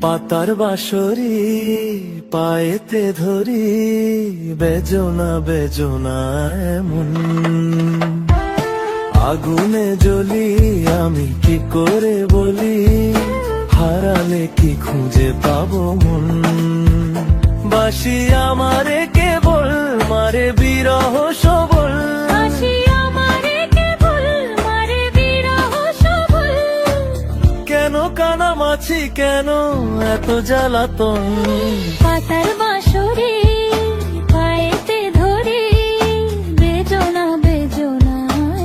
পাতার বাঁশরি পায়েতে ধরি, বেজনা বেজনা এমন। আগুনে জ্বলি আমি কি করে বলি, হারালে কি খুঁজে পাবো মন। বাসি আমারে কেবল মারে বিরহ সবল, কেন কানামাছি কেন এত জ্বালাতন। পাতার বাঁশরি পায়েতে ধরি, বেজনা বেজনা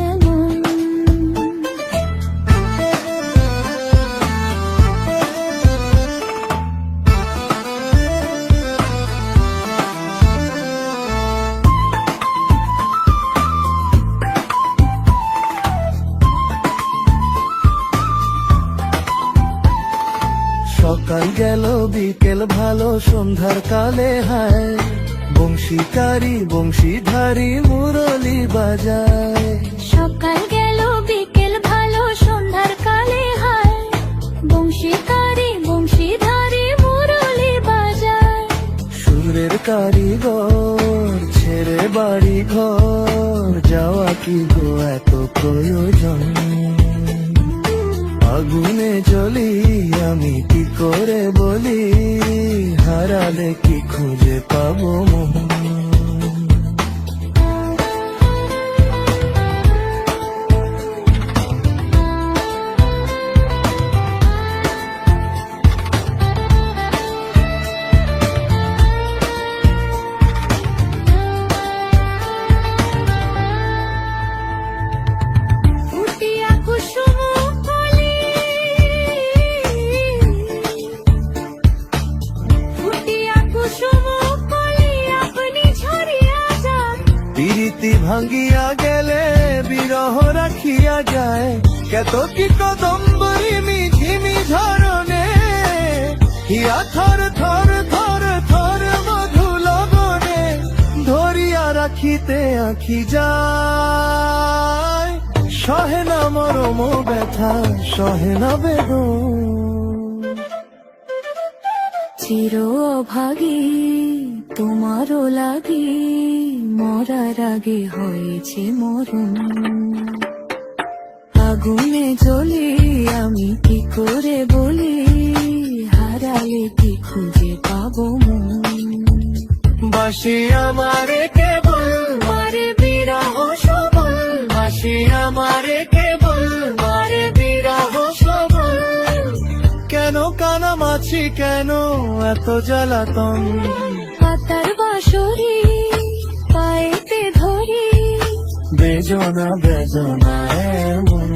এমন। সকাল গেল বিকেল ভালো সন্ধ্যার কালে হায়, বংশীকারী বংশীধারী মুরলি বাজায়। সকাল গেল বিকেল ভালো সন্ধ্যার কালে হায়, বংশীকারী বংশীধারী মুরলি বাজায়। সুরের কারিগর ছেড়ে বাড়ি ঘর, যাওয়া কি গো এত প্রয়োজন। আগুনে জ্বলি আমি কি করে বলি, হারালে কি খুঁজে পাবো মন। প্রীতি ভাঙ্গিয়া গেলে বিরহ রাখিয়া যায়, কত কি কদম্বরী মিঝিমি ঝরনে, হিয়া থর থর থর থর মধু লগনে, ধরিয়া রাখিতে আঁখি যায়। সহে না মরম ব্যথা সহে না বেদন, চির অভাগী তোমারও লাগি, মরার আগে হয়েছে মরণ। আগুনে জ্বলি আমি কি করে বলি, হারালে কি খুঁজে পাবো মন। বাসি আমারে কেবল মারে বিরহ সবল, বাসি আমারে কেবল মারে বিরহ সবল, কেন কানামাছি কেন এত জ্বালাতন। পাতার বাঁশরি পায়েতে ধরি, বেজনা বেজনা এমন।